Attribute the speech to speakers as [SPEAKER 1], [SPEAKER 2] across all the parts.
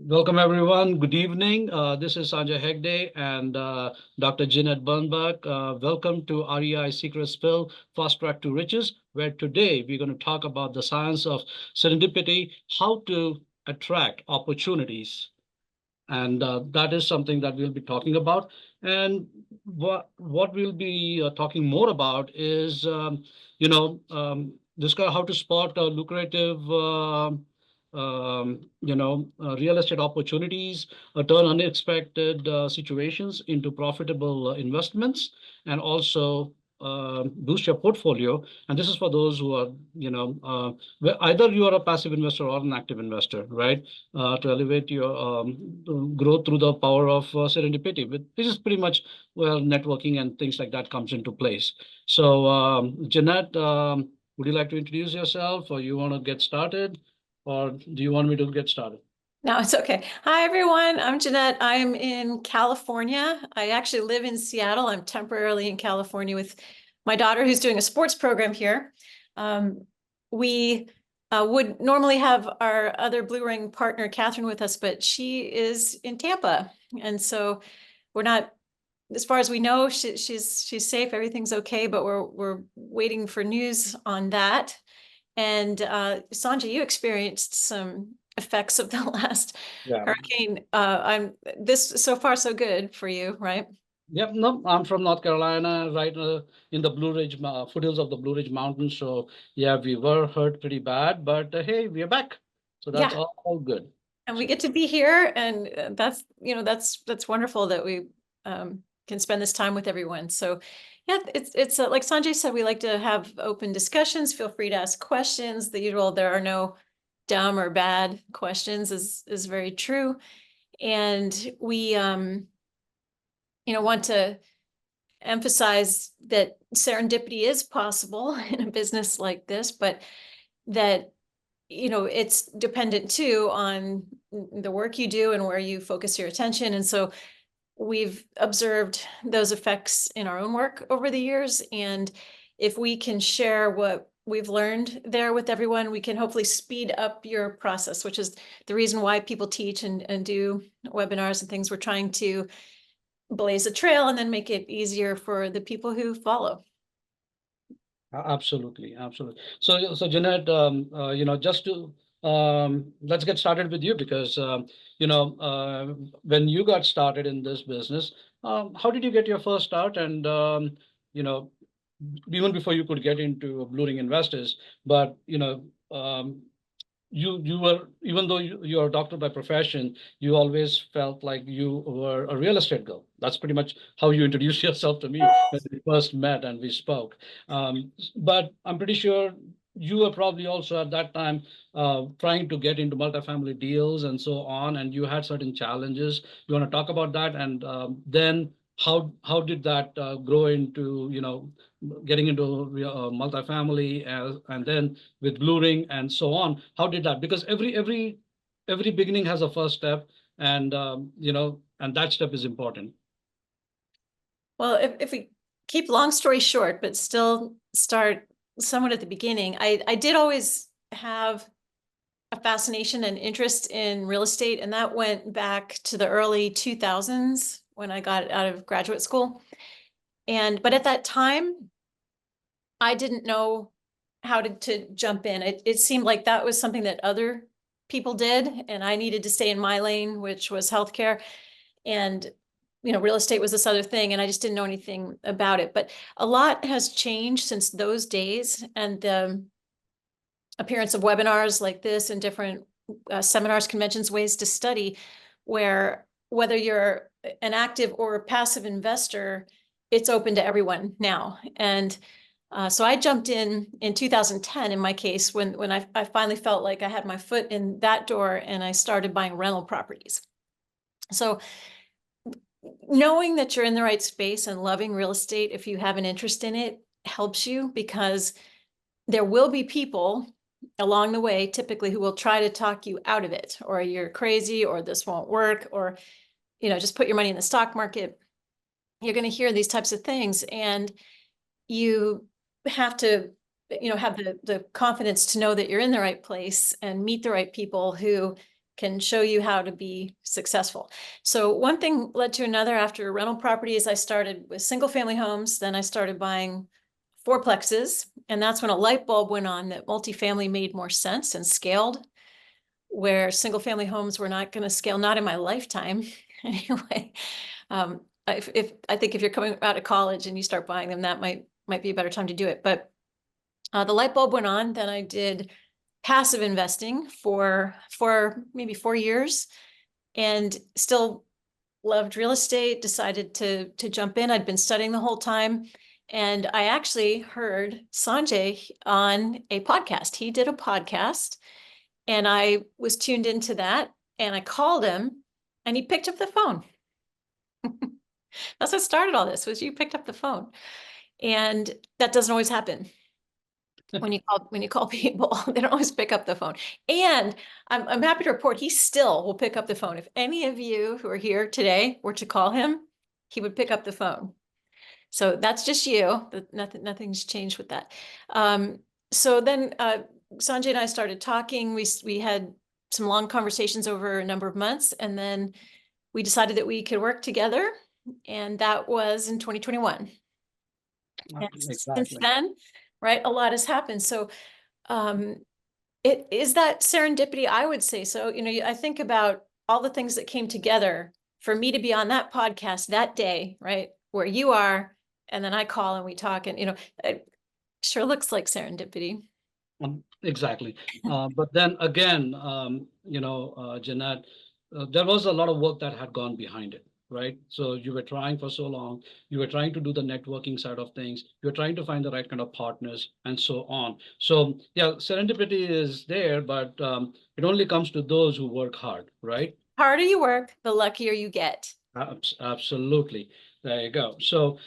[SPEAKER 1] Welcome, everyone. Good evening. This is Sanjay Hegde and Dr. Jeanette Bernbach. Welcome to REI Secret Spill, Fast Track to Riches, where today we're going to talk about the science of serendipity, how to attract opportunities. And that is something that we'll be talking about. And what we'll be talking more about is, discuss how to spot lucrative, real estate opportunities, turn unexpected situations into profitable investments, and also boost your portfolio. And this is for those who are, either you are a passive investor or an active investor, right? To elevate your growth through the power of serendipity, which is pretty much where networking and things like that comes into place. So, Jeanette, would you like to introduce yourself, or you want to get started, or do you want me to get started?
[SPEAKER 2] No, it's okay. Hi, everyone. I'm Jeanette. I'm in California. I actually live in Seattle. I'm temporarily in California with my daughter who's doing a sports program here. We would normally have our other Blue Ring partner, Catherine, with us, but she is in Tampa. And so we're not, as far as we know, she's safe. Everything's okay, but we're waiting for news on that. And Sanjay, you experienced some effects of the last hurricane. This so far so good for you, right?
[SPEAKER 1] Yep, no, I'm from North Carolina, right in the Blue Ridge foothills of the Blue Ridge Mountains. So yeah, we were hurt pretty bad, but hey, we are back. So that's
[SPEAKER 2] Yeah.
[SPEAKER 1] all good.
[SPEAKER 2] And we get to be here, and that's wonderful that we can spend this time with everyone. So yeah, it's like Sanjay said, we like to have open discussions. Feel free to ask questions. The usual, there are no dumb or bad questions is very true. And we want to emphasize that serendipity is possible in a business like this, but that it's dependent too on the work you do and where you focus your attention. And so we've observed those effects in our own work over the years. And if we can share what we've learned there with everyone, we can hopefully speed up your process, which is the reason why people teach and do webinars and things. We're trying to blaze a trail and then make it easier for the people who follow.
[SPEAKER 1] Absolutely, absolutely. So Jeanette, just to let's get started with you because when you got started in this business, how did you get your first start? And you know, even before you could get into Blue Ring Investors, but you were, even though you're a doctor by profession, you always felt like you were a real estate girl. That's pretty much how you introduced yourself to me when we first met and we spoke. But I'm pretty sure you were probably also at that time trying to get into multifamily deals and so on, and you had certain challenges. You want to talk about that, and then how did that grow into getting into multifamily and then with Blue Ring and so on? How did that? Because every beginning has a first step, and and that step is important.
[SPEAKER 2] Well, if we keep long story short, but still start somewhat at the beginning, I did always have a fascination and interest in real estate, and that went back to the early 2000s when I got out of graduate school. But at that time, I didn't know how to jump in. It seemed like that was something that other people did, and I needed to stay in my lane, which was healthcare. And real estate was this other thing, and I just didn't know anything about it. But a lot has changed since those days, and the appearance of webinars like this and different seminars, conventions, ways to study, where whether you're an active or a passive investor, it's open to everyone now. And so I jumped in 2010 in my case when I finally felt like I had my foot in that door, and I started buying rental properties. So knowing that you're in the right space and loving real estate, if you have an interest in it, helps you, because there will be people along the way, typically, who will try to talk you out of it, or you're crazy, or this won't work, or just put your money in the stock market. You're going to hear these types of things, and you have to have the confidence to know that you're in the right place and meet the right people who can show you how to be successful. So one thing led to another. After rental properties, I started with single family homes. Then I started buying fourplexes. And that's when a light bulb went on that multifamily made more sense and scaled, where single family homes were not going to scale, not in my lifetime anyway. If I think if you're coming out of college and you start buying them, that might be a better time to do it. But the light bulb went on. Then I did passive investing for maybe 4 years, and still loved real estate. Decided to jump in. I'd been studying the whole time, and I actually heard Sanjay on a podcast. He did a podcast, and I was tuned into that, and I called him, and he picked up the phone. That's what started all this, was you picked up the phone. And that doesn't always happen. When you call people, they don't always pick up the phone. And I'm happy to report he still will pick up the phone. If any of you who are here today were to call him, he would pick up the phone. So that's just you. Nothing's changed with that. So then Sanjay and I started talking. We had some long conversations over a number of months, and then we decided that we could work together, and that was in 2021. And since then, right, a lot has happened. So it is that serendipity, I would say. So, I think about all the things that came together for me to be on that podcast that day, right, where you are, and then I call and we talk, and it sure looks like serendipity.
[SPEAKER 1] Exactly. But then again, Jeanette, there was a lot of work that had gone behind it, right? So you were trying for so long, you were trying to do the networking side of things, you were trying to find the right kind of partners and so on. So yeah, serendipity is there, but it only comes to those who work hard, right?
[SPEAKER 2] Harder you work, the luckier you get.
[SPEAKER 1] Absolutely. There you go. So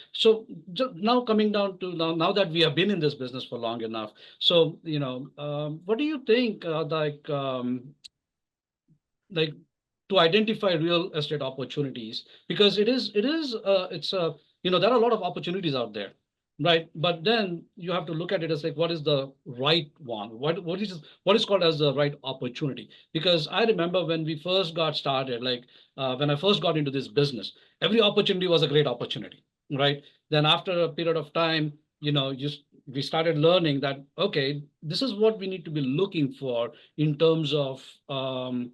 [SPEAKER 1] now coming down to now that we have been in this business for long enough, so what do you think like to identify real estate opportunities? Because it's there are a lot of opportunities out there, right? But then you have to look at it as like, what is the right one? What is called as the right opportunity? Because I remember when we first got started, like when I first got into this business, every opportunity was a great opportunity, right? Then after a period of time, we started learning that, okay, this is what we need to be looking for in terms of when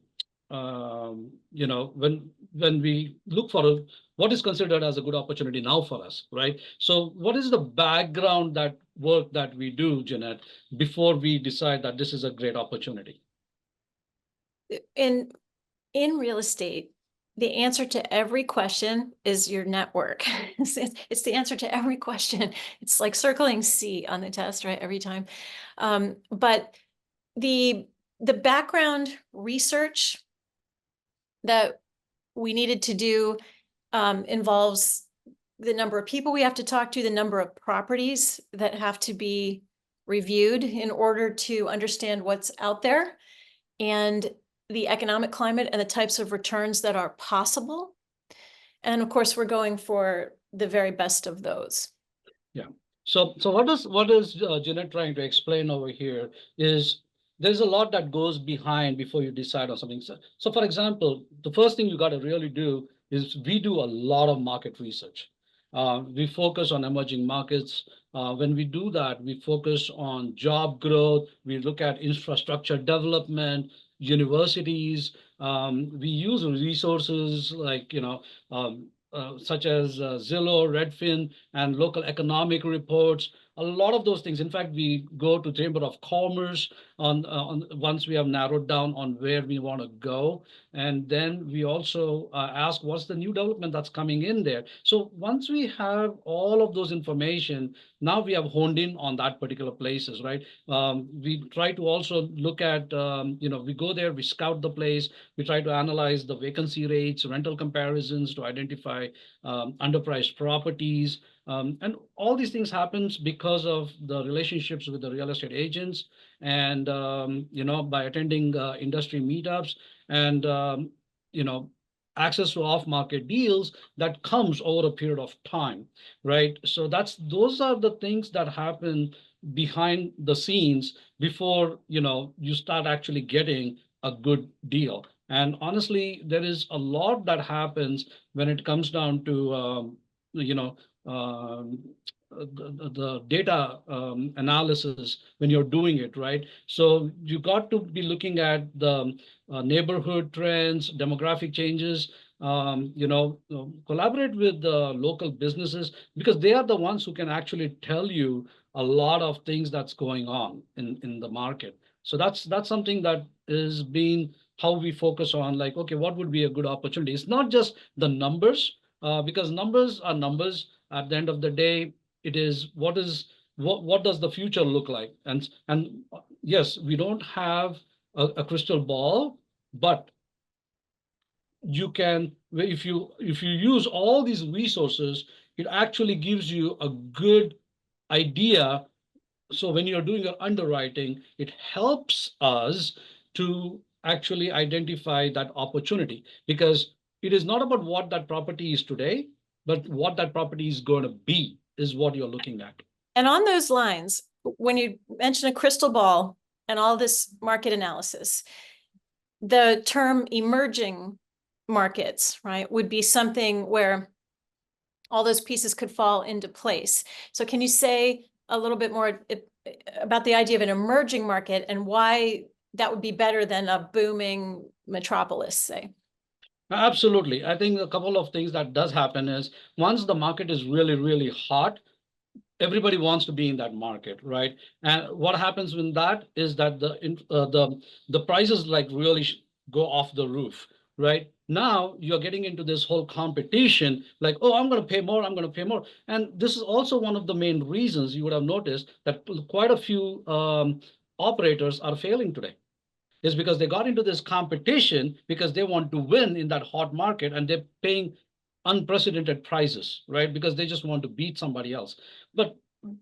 [SPEAKER 1] we look for what is considered as a good opportunity now for us, right? So what is the background that work that we do, Jeanette, before we decide that this is a great opportunity?
[SPEAKER 2] In real estate, the answer to every question is your network. It's the answer to every question. It's like circling C on the test, right? Every time. But the background research that we needed to do involves the number of people we have to talk to, the number of properties that have to be reviewed in order to understand what's out there, and the economic climate and the types of returns that are possible. And of course, we're going for the very best of those.
[SPEAKER 1] Yeah. So what is Jeanette trying to explain over here is there's a lot that goes behind before you decide on something. So for example, the first thing you got to really do is we do a lot of market research. We focus on emerging markets. When we do that, we focus on job growth. We look at infrastructure development, universities. We use resources like, such as Zillow, Redfin, and local economic reports. A lot of those things. In fact, we go to Chamber of Commerce on once we have narrowed down on where we want to go, and then we also ask what's the new development that's coming in there. So once we have all of those information, now we have honed in on that particular places, right? We try to also look at, we go there, we scout the place, we try to analyze the vacancy rates, rental comparisons to identify underpriced properties. And all these things happens because of the relationships with the real estate agents and, by attending industry meetups and, access to off-market deals that comes over a period of time, right? So those are the things that happen behind the scenes before, you start actually getting a good deal. And honestly, there is a lot that happens when it comes down to, you know, um, the data analysis when you're doing it, right? So you got to be looking at the neighborhood trends, demographic changes, collaborate with the local businesses because they are the ones who can actually tell you a lot of things that's going on in the market. So that's something that is being how we focus on like, okay, what would be a good opportunity? It's not just the numbers, because numbers are numbers. At the end of the day, it is what does the future look like? And yes, we don't have a crystal ball, but you can if you use all these resources, it actually gives you a good idea. So when you're doing your underwriting, it helps us to actually identify that opportunity because it is not about what that property is today, but what that property is going to be is what you're looking at.
[SPEAKER 2] And on those lines, when you mention a crystal ball and all this market analysis, the term emerging markets, right, would be something where all those pieces could fall into place. So can you say a little bit more about the idea of an emerging market and why that would be better than a booming metropolis, say?
[SPEAKER 1] Absolutely. I think a couple of things that does happen is once the market is really, really hot, everybody wants to be in that market, right? And what happens when that is that the prices like really go off the roof, right? Now you're getting into this whole competition, like, oh, I'm going to pay more, I'm going to pay more. And this is also one of the main reasons you would have noticed that quite a few operators are failing today is because they got into this competition because they want to win in that hot market and they're paying unprecedented prices, right? Because they just want to beat somebody else. But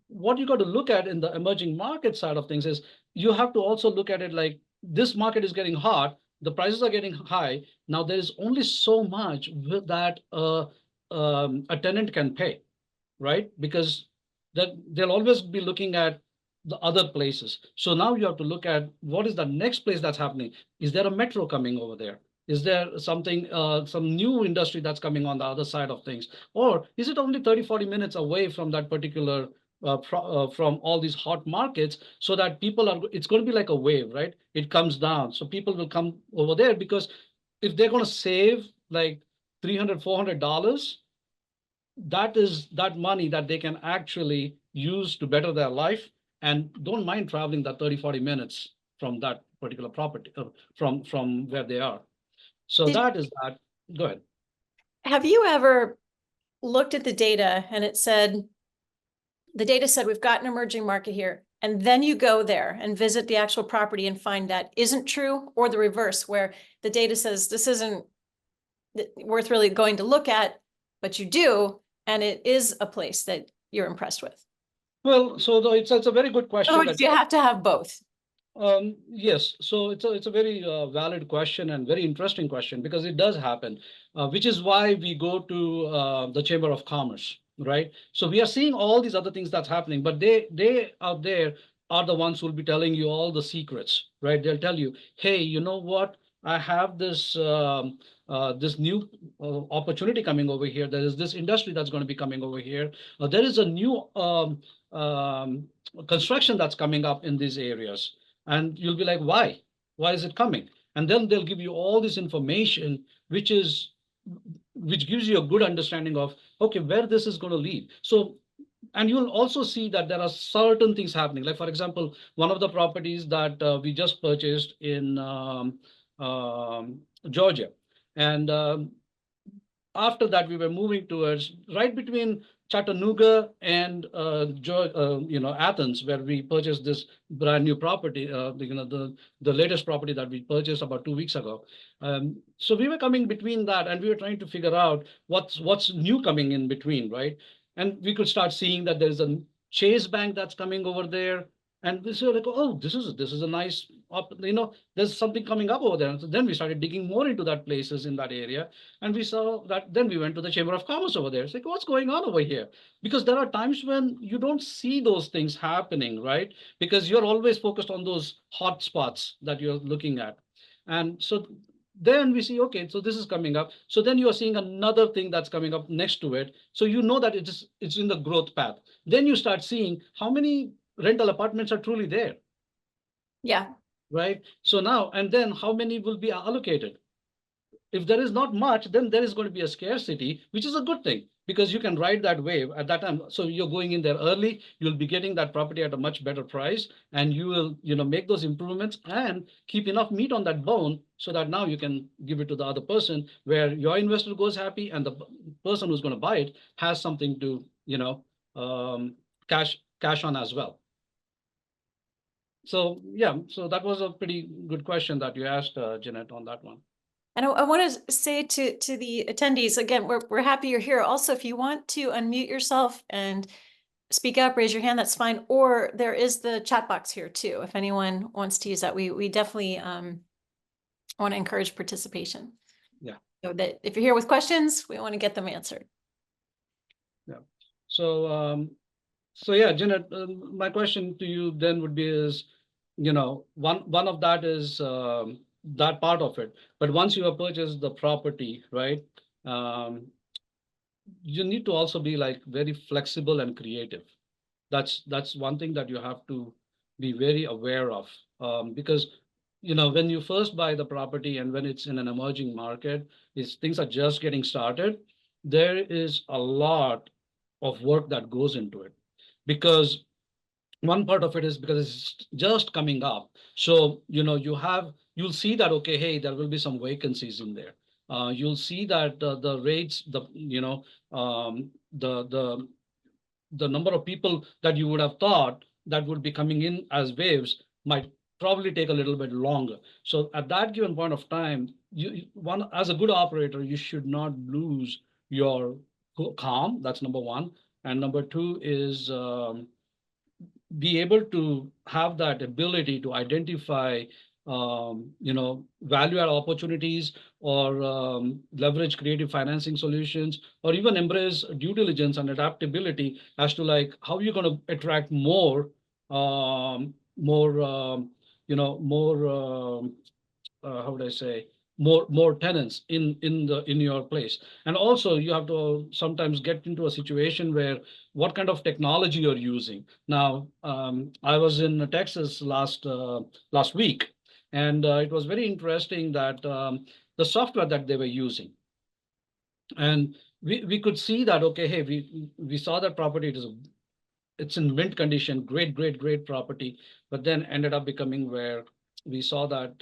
[SPEAKER 1] what you got to look at in the emerging market side of things is you have to also look at it like this market is getting hot, the prices are getting high. Now there is only so much that a tenant can pay, right? Because that they'll always be looking at the other places. So now you have to look at what is the next place that's happening. Is there a metro coming over there? Is there something, some new industry that's coming on the other side of things? Or is it only 30, 40 minutes away from that particular, from all these hot markets so that people are, it's going to be like a wave, right? It comes down. So people will come over there because if they're going to save like $300, $400, that is that money that they can actually use to better their life and don't mind traveling that 30, 40 minutes from that particular property, from where they are. So
[SPEAKER 2] Did,
[SPEAKER 1] that is that. Go ahead.
[SPEAKER 2] have you ever looked at the data and the data said we've got an emerging market here, and then you go there and visit the actual property and find that isn't true, or the reverse, where the data says this isn't worth really going to look at, but you do, and it is a place that you're impressed with?
[SPEAKER 1] Well, so it's a very good question.
[SPEAKER 2] Oh, you have to have both.
[SPEAKER 1] Yes, so it's a very valid question and very interesting question because it does happen, which is why we go to the Chamber of Commerce, right? So we are seeing all these other things that's happening, but they out there are the ones who will be telling you all the secrets, right? They'll tell you, hey, you know what? I have this new opportunity coming over here. There is this industry that's going to be coming over here. There is a new construction that's coming up in these areas and you'll be like, why is it coming? And then they'll give you all this information which gives you a good understanding of okay where this is going to lead. So and you'll also see that there are certain things happening, like for example one of the properties that we just purchased in Georgia, and after that we were moving towards right between Chattanooga and Athens, where we purchased this brand new property, the latest property that we purchased about 2 weeks ago. So we were coming between that, and we were trying to figure out what's new coming in between, right? And we could start seeing that there's a Chase Bank that's coming over there, and we were like, oh, this is a nice, there's something coming up over there. And so then we started digging more into that places in that area, and we saw that. Then we went to the Chamber of Commerce over there. It's like, what's going on over here? Because there are times when you don't see those things happening, right? Because you're always focused on those hot spots that you're looking at. And so then we see, okay, so this is coming up. So then you are seeing another thing that's coming up next to it. So you know that it's in the growth path. Then you start seeing how many rental apartments are truly there,
[SPEAKER 2] Yeah.
[SPEAKER 1] right? So now, and then how many will be allocated? If there is not much, then there is going to be a scarcity, which is a good thing because you can ride that wave at that time. So you're going in there early, you'll be getting that property at a much better price, and you will, make those improvements and keep enough meat on that bone so that now you can give it to the other person where your investor goes happy and the person who's going to buy it has something to, um, cash on as well. So yeah, so that was a pretty good question that you asked, Jeanette, on that one.
[SPEAKER 2] And I want to say to the attendees, again, we're happy you're here. Also, if you want to unmute yourself and speak up, raise your hand, that's fine. Or there is the chat box here too, if anyone wants to use that. We definitely want to encourage participation.
[SPEAKER 1] Yeah.
[SPEAKER 2] So that if you're here with questions, we want to get them answered.
[SPEAKER 1] Yeah. So yeah, Janet, my question to you then would be is, one of that is that part of it. But once you have purchased the property, right, you need to also be like very flexible and creative. That's one thing that you have to be very aware of, because when you first buy the property and when it's in an emerging market, is things are just getting started. There is a lot of work that goes into it because one part of it is because it's just coming up. So you'll see that, okay, hey, there will be some vacancies in there. You'll see that the rates, the number of people that you would have thought that would be coming in as waves might probably take a little bit longer. So at that given point of time, one, as a good operator, you should not lose your calm. That's number one. And number two is be able to have that ability to identify value add opportunities or leverage creative financing solutions or even embrace due diligence and adaptability as to like how you're going to attract more more more how would I say, more tenants in your place. And also you have to sometimes get into a situation where what kind of technology you're using. Now, I was in Texas last week, and it was very interesting that the software that they were using, and we could see that, okay, hey, we saw that property, it's in mint condition, great property, but then ended up becoming where we saw that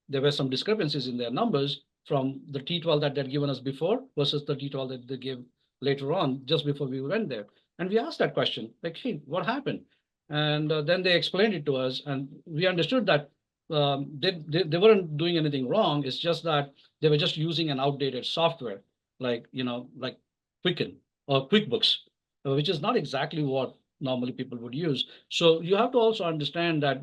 [SPEAKER 1] there were some discrepancies in their numbers from the T12 that they'd given us before versus the T12 that they gave later on, just before we went there. And we asked that question, like, hey, what happened? And then they explained it to us, and we understood that they weren't doing anything wrong. It's just that they were just using an outdated software, like, like Quicken or QuickBooks, which is not exactly what normally people would use. So you have to also understand that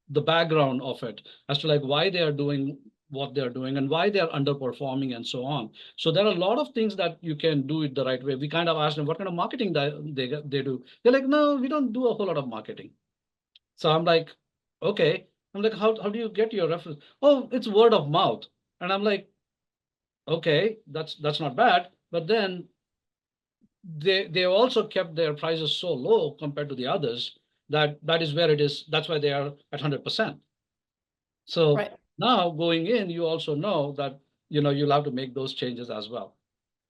[SPEAKER 1] the background of it as to like why they are doing what they're doing and why they're underperforming and so on. So there are a lot of things that you can do it the right way. We kind of asked them what kind of marketing they do. They're like, no, we don't do a whole lot of marketing. So I'm like, okay. I'm like, how do you get your reference? Oh, it's word of mouth. And I'm like, okay, that's not bad. But then they also kept their prices so low compared to the others that is where it is. That's why they are at 100%. So
[SPEAKER 2] Right.
[SPEAKER 1] now going in, you also know that you'll have to make those changes as well.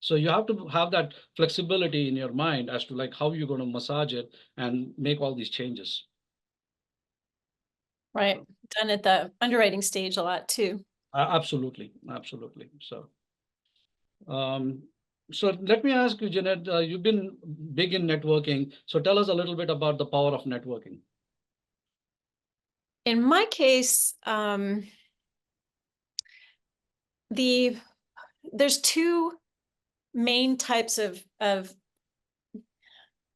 [SPEAKER 1] So you have to have that flexibility in your mind as to like how you're going to massage it and make all these changes.
[SPEAKER 2] Right. Done at the underwriting stage a lot too.
[SPEAKER 1] Absolutely. So so let me ask you, Jeanette, you've been big in networking. So tell us a little bit about the power of networking.
[SPEAKER 2] In my case, there's two main types of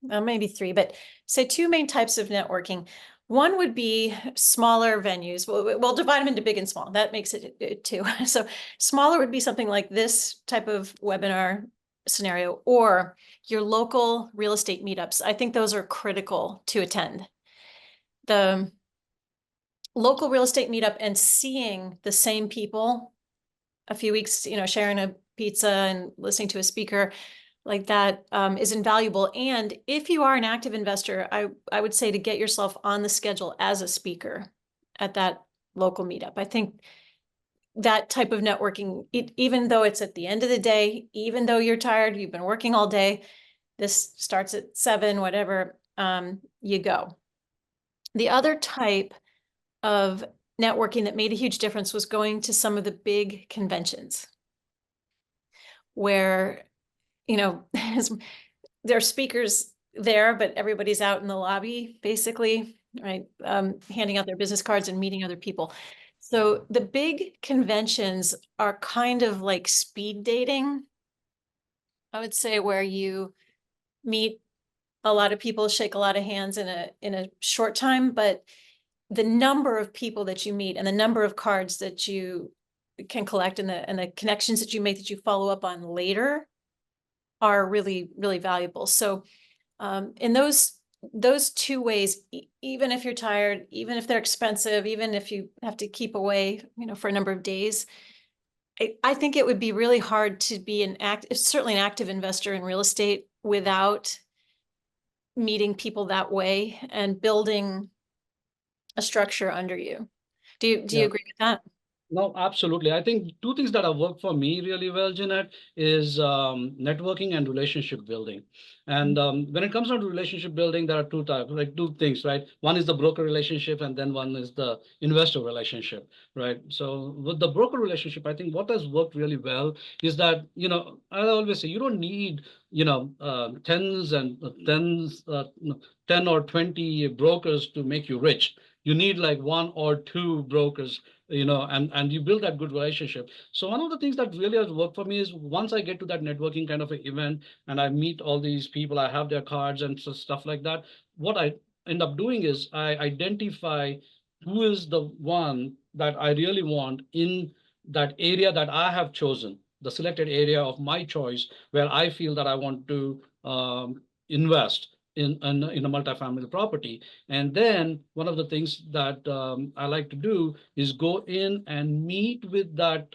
[SPEAKER 2] maybe three, but say two main types of networking. One would be smaller venues. We'll divide them into big and small. That makes it two. So smaller would be something like this type of webinar scenario, or your local real estate meetups. I think those are critical to attend. The local real estate meetup and seeing the same people a few weeks, sharing a pizza and listening to a speaker like that is invaluable. And if you are an active investor, I would say to get yourself on the schedule as a speaker at that local meetup. I think that type of networking, even though it's at the end of the day, even though you're tired, you've been working all day, this starts at 7, whatever, you go. The other type of networking that made a huge difference was going to some of the big conventions where, there are speakers there, but everybody's out in the lobby, basically, right? Handing out their business cards and meeting other people. So the big conventions are kind of like speed dating, I would say, where you meet a lot of people, shake a lot of hands in a short time, but the number of people that you meet and the number of cards that you can collect and the connections that you make that you follow up on later are really, really valuable. So in those two ways, even if you're tired, even if they're expensive, even if you have to keep away, for a number of days, I think it would be really hard to be certainly an active investor in real estate without meeting people that way and building a structure under you. Do you
[SPEAKER 1] Yeah.
[SPEAKER 2] agree with that?
[SPEAKER 1] No, absolutely. I think two things that have worked for me really well, Jeanette, is networking and relationship building. And when it comes down to relationship building, there are two types, like two things, right? One is the broker relationship, and then one is the investor relationship, right? So with the broker relationship, I think what has worked really well is that, I always say you don't need, tens and tens, 10 or 20 brokers to make you rich. You need like one or two brokers, and you build that good relationship. So one of the things that really has worked for me is once I get to that networking kind of an event and I meet all these people, I have their cards and stuff like that. What I end up doing is I identify who is the one that I really want in that area that I have chosen, the selected area of my choice, where I feel that I want to invest in a multifamily property. And then one of the things that I like to do is go in and meet with that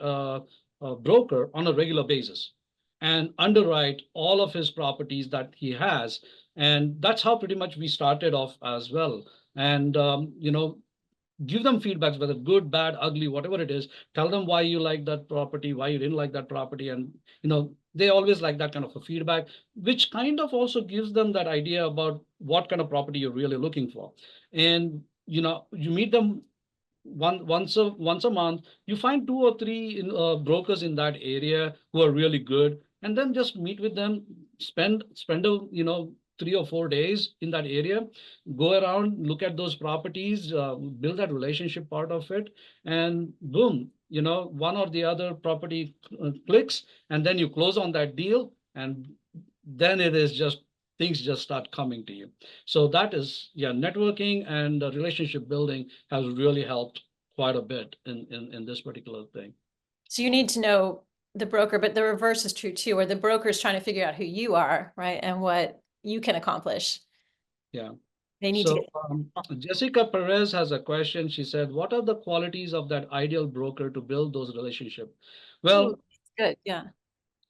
[SPEAKER 1] broker on a regular basis and underwrite all of his properties that he has. And that's how pretty much we started off as well. And, give them feedbacks, whether good, bad, ugly, whatever it is. Tell them why you like that property, why you didn't like that property. And, they always like that kind of a feedback, which kind of also gives them that idea about what kind of property you're really looking for. And, you meet them once a month, you find two or three brokers in that area who are really good, and then just meet with them, spend a 3 or 4 days in that area, go around, look at those properties, build that relationship part of it, and boom, one or the other property clicks, and then you close on that deal, and then it is just things just start coming to you. So that is, yeah, networking and relationship building has really helped quite a bit in this particular thing.
[SPEAKER 2] So you need to know the broker, but the reverse is true too, where the broker is trying to figure out who you are, right? And what you can accomplish.
[SPEAKER 1] Yeah.
[SPEAKER 2] They need
[SPEAKER 1] So
[SPEAKER 2] to
[SPEAKER 1] Jessica Perez has a question. She said, what are the qualities of that ideal broker to build those relationships? Well,
[SPEAKER 2] good. Yeah.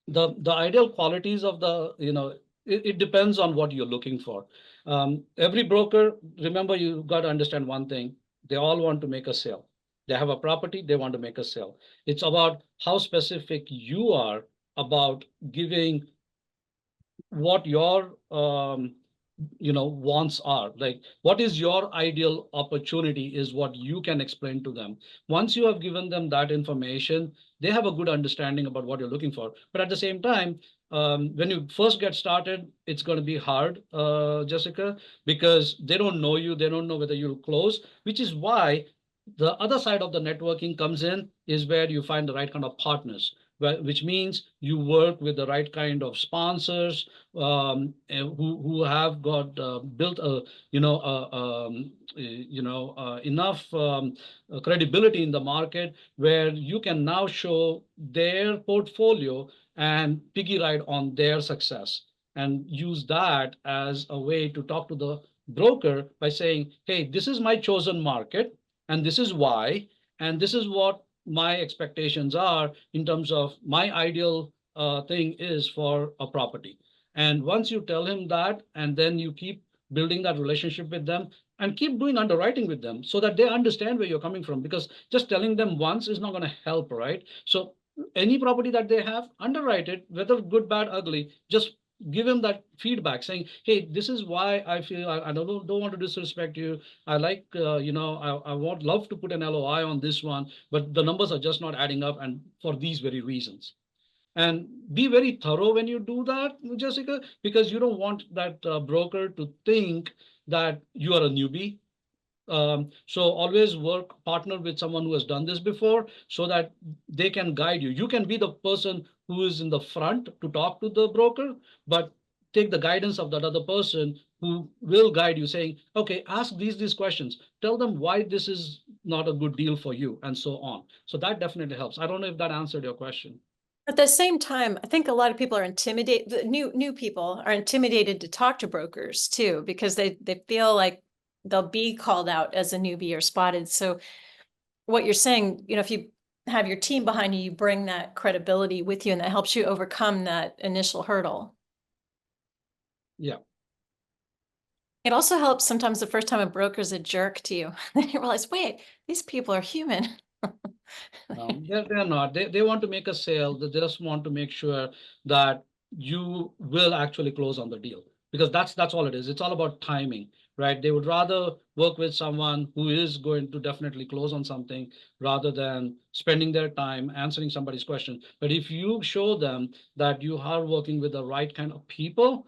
[SPEAKER 1] the ideal qualities of the, it depends on what you're looking for. Every broker, remember, you got to understand one thing: they all want to make a sale. They have a property, they want to make a sale. It's about how specific you are about giving what your wants are. Like, what is your ideal opportunity is what you can explain to them. Once you have given them that information, they have a good understanding about what you're looking for. But at the same time, when you first get started, it's going to be hard, Jessica, because they don't know you, they don't know whether you'll close, which is why the other side of the networking comes in, is where you find the right kind of partners, which means you work with the right kind of sponsors, who have got built a enough credibility in the market, where you can now show their portfolio and piggy ride on their success, and use that as a way to talk to the broker by saying, hey, this is my chosen market, and this is why, and this is what my expectations are in terms of my ideal thing is for a property. And once you tell him that, and then you keep building that relationship with them and keep doing underwriting with them so that they understand where you're coming from, because just telling them once is not going to help, right? So any property that they have, underwrite it, whether good, bad, ugly, just give him that feedback saying, hey, this is why I feel I don't want to disrespect you. I like, I want love to put an LOI on this one, but the numbers are just not adding up, and for these very reasons. And be very thorough when you do that, Jessica, because you don't want that broker to think that you are a newbie. So always partner with someone who has done this before so that they can guide you. You can be the person who is in the front to talk to the broker, but take the guidance of that other person who will guide you, saying, okay, ask these questions, tell them why this is not a good deal for you, and so on. So that definitely helps. I don't know if that answered your question.
[SPEAKER 2] At the same time, I think a lot of people are intimidated, the new people are intimidated to talk to brokers too, because they feel like they'll be called out as a newbie or spotted. So what you're saying, if you have your team behind you, you bring that credibility with you, and that helps you overcome that initial hurdle.
[SPEAKER 1] Yeah.
[SPEAKER 2] It also helps sometimes the first time a broker's a jerk to you, then you realize, wait, these people are human.
[SPEAKER 1] They're not. They want to make a sale. They just want to make sure that you will actually close on the deal, because that's all it is. It's all about timing, right? They would rather work with someone who is going to definitely close on something rather than spending their time answering somebody's question. But if you show them that you are working with the right kind of people,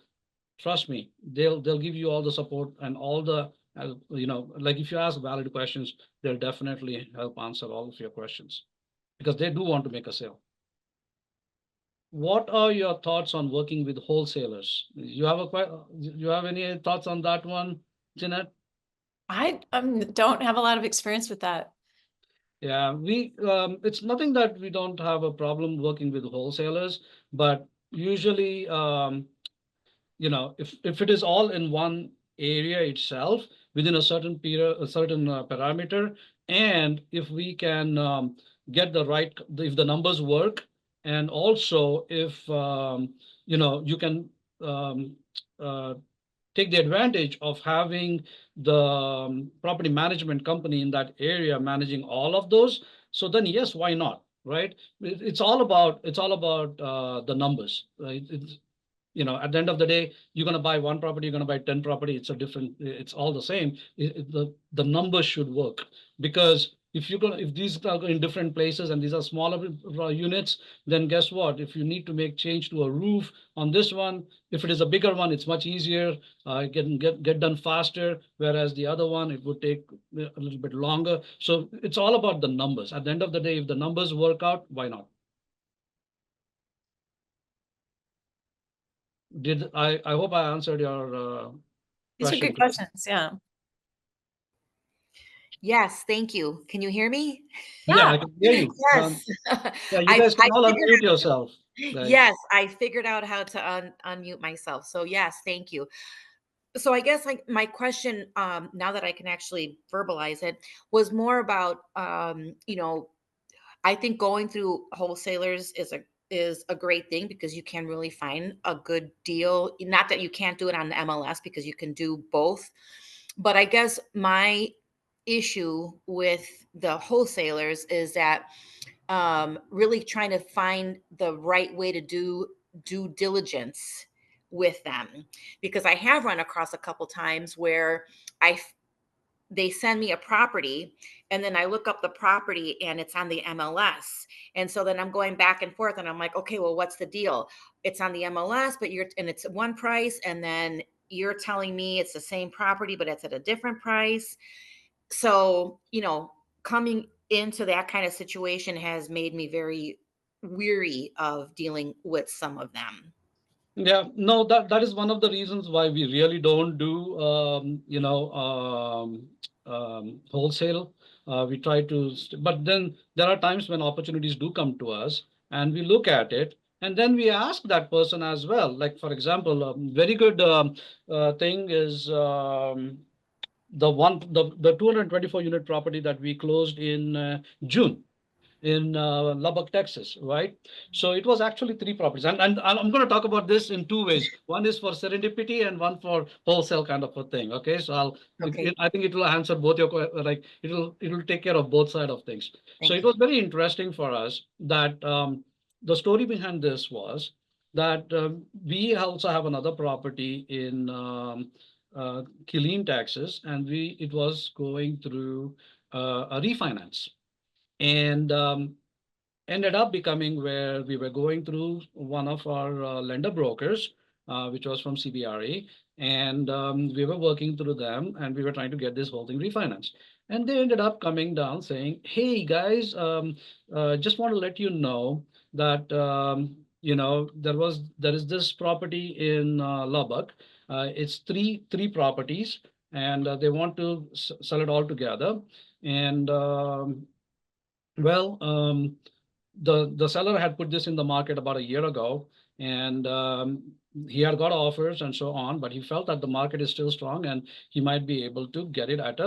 [SPEAKER 1] trust me, they'll give you all the support and all the like if you ask valid questions, they'll definitely help answer all of your questions because they do want to make a sale. What are your thoughts on working with wholesalers? You have any thoughts on that one, Jeanette?
[SPEAKER 2] I don't have a lot of experience with that.
[SPEAKER 1] Yeah, it's nothing that we don't have a problem working with wholesalers, but usually, if it is all in one area itself within a certain period, a certain parameter, and if we can get if the numbers work, and also if you can um, uh, take the advantage of having the property management company in that area managing all of those, so then yes, why not, right? It's all about the numbers, right? At the end of the day, you're going to buy one property, you're going to buy 10 property. It's all the same. The numbers should work, because if these are in different places and these are smaller units, then guess what? If you need to make change to a roof on this one, if it is a bigger one, it's much easier, get done faster. Whereas the other one, it would take a little bit longer. So it's all about the numbers. At the end of the day, if the numbers work out, why not? I hope I answered your
[SPEAKER 2] These are
[SPEAKER 1] question.
[SPEAKER 2] good questions. Yeah.
[SPEAKER 3] Yes, thank you. Can you hear me?
[SPEAKER 1] Yeah,
[SPEAKER 2] Yeah.
[SPEAKER 1] I can hear you.
[SPEAKER 3] Yes.
[SPEAKER 1] Yeah, you
[SPEAKER 3] I
[SPEAKER 1] guys can
[SPEAKER 3] I
[SPEAKER 1] all
[SPEAKER 3] figured
[SPEAKER 1] unmute yourself. Right.
[SPEAKER 3] yes, I figured out how to unmute myself. So yes, thank you. So I guess like my question, now that I can actually verbalize it, was more about I think going through wholesalers is a great thing because you can really find a good deal. Not that you can't do it on the MLS because you can do both. But I guess my issue with the wholesalers is that really trying to find the right way to do due diligence with them, because I have run across a couple times where I they send me a property and then I look up the property and it's on the MLS. And so then I'm going back and forth and I'm like, okay, well, what's the deal? It's on the MLS, but it's one price. And then you're telling me it's the same property, but it's at a different price. So, coming into that kind of situation has made me very weary of dealing with some of them.
[SPEAKER 1] Yeah, no, that is one of the reasons why we really don't do wholesale. We try to, but then there are times when opportunities do come to us, and we look at it, and then we ask that person as well. Like for example, a very good thing is the 224 unit property that we closed in June. in Lubbock, Texas, right? So it was actually three properties. And I'm going to talk about this in two ways. One is for serendipity and one for wholesale kind of a thing. Okay. So
[SPEAKER 3] Okay.
[SPEAKER 1] I think it will answer both your, like, it'll take care of both sides of things. So
[SPEAKER 3] Thank
[SPEAKER 1] it
[SPEAKER 3] you.
[SPEAKER 1] was very interesting for us that the story behind this was that we also have another property in Killeen, Texas, and it was going through a refinance. And ended up becoming where we were going through one of our lender brokers, which was from CBRE, and we were working through them, and we were trying to get this whole thing refinanced. And they ended up coming down saying, "Hey guys, just want to let you know that there is this property in Lubbock. It's three properties, and they want to sell it all together. And well, the seller had put this in the market about a year ago, and he had got offers and so on, but he felt that the market is still strong and he might be able to get it at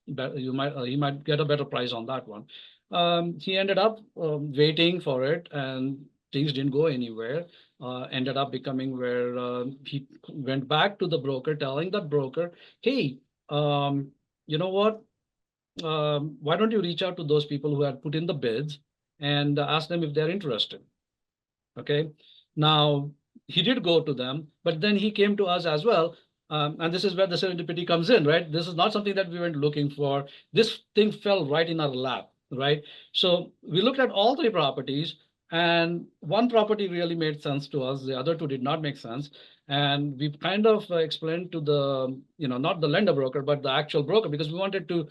[SPEAKER 1] he might get a better price on that one. He ended up waiting for it, and things didn't go anywhere. Ended up becoming where he went back to the broker, telling that broker, "Hey, you know what? Why don't you reach out to those people who had put in the bids and ask them if they're interested?" Okay. Now, he did go to them, but then he came to us as well. And this is where the serendipity comes in, right? This is not something that we went looking for. This thing fell right in our lap, right? So we looked at all three properties, and one property really made sense to us. The other two did not make sense. And we kind of explained to not the lender broker, but the actual broker, because we wanted to,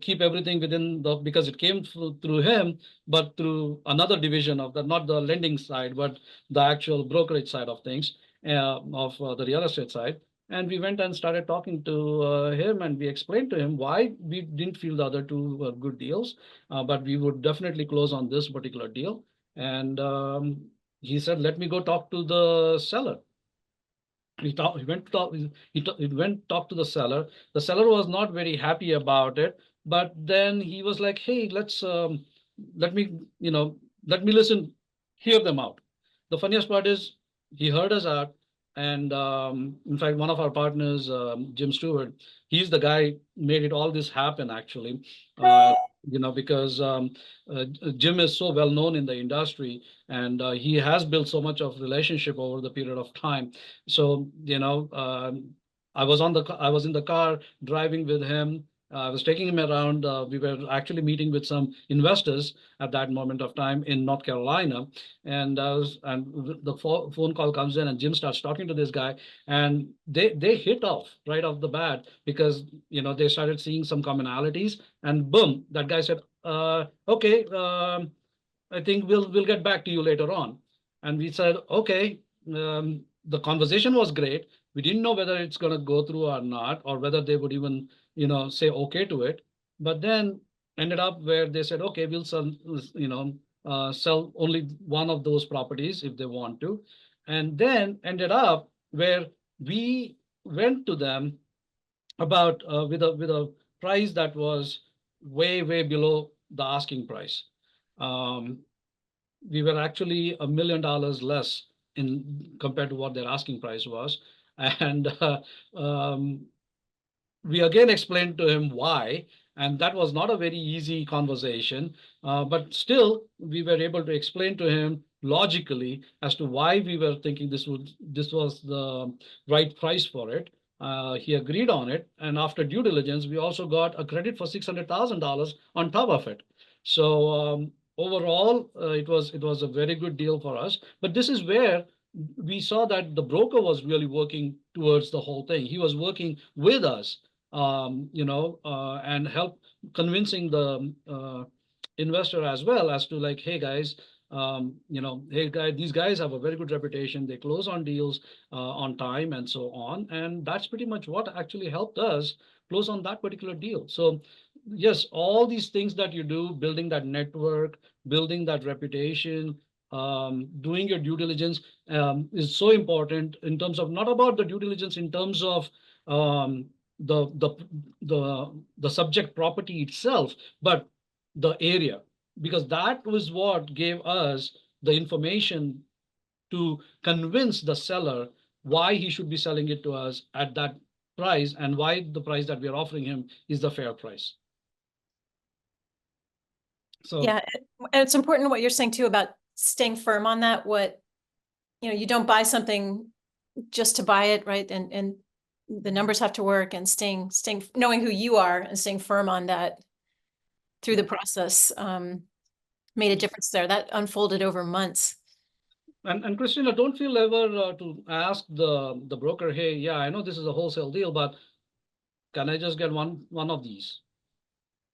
[SPEAKER 1] keep everything within because it came through him, but through another division of not the lending side, but the actual brokerage side of things, of the real estate side. And we went and started talking to him, and we explained to him why we didn't feel the other two were good deals, but we would definitely close on this particular deal. And he said, "Let me go talk to the seller." He went to talk. He went talk to the seller. The seller was not very happy about it, but then he was like, "Hey, let me, let me listen, hear them out." The funniest part is he heard us out, and in fact, one of our partners, Jim Stewart, he's the guy made it all this happen actually. Because Jim is so well known in the industry, and he has built so much of relationship over the period of time. So, I was in the car driving with him. I was taking him around. We were actually meeting with some investors at that moment of time in North Carolina, and the phone call comes in, and Jim starts talking to this guy, and they hit off right off the bat because they started seeing some commonalities, and boom, that guy said, "Okay, I think we'll get back to you later on." And we said, "Okay." The conversation was great. We didn't know whether it's going to go through or not, or whether they would even, say okay to it. But then ended up where they said, "Okay, we'll sell only one of those properties if they want to." And then ended up where we went to them about with a price that was way below the asking price. Um, we were actually $1 million less in compared to what their asking price was, and we again explained to him why, and that was not a very easy conversation, but still we were able to explain to him logically as to why we were thinking this was the right price for it. He agreed on it, and after due diligence, we also got a credit for $600,000 on top of it. So overall, it was a very good deal for us. But this is where we saw that the broker was really working towards the whole thing. He was working with us, and help convincing the investor as well as to like, "Hey guys, hey guys, these guys have a very good reputation. They close on deals on time and so on." And that's pretty much what actually helped us close on that particular deal. So yes, all these things that you do, building that network, building that reputation, doing your due diligence is so important in terms of not about the due diligence in terms of um, the the the subject property itself, but the area, because that was what gave us the information to convince the seller why he should be selling it to us at that price and why the price that we are offering him is the fair price. So
[SPEAKER 2] Yeah, and it's important what you're saying too about staying firm on that. You don't buy something just to buy it, right? And the numbers have to work, and knowing who you are and staying firm on that through the process made a difference there. That unfolded over months.
[SPEAKER 1] and Christina, don't feel ever to ask the broker, hey, yeah, I know this is a wholesale deal, but can I just get one of these?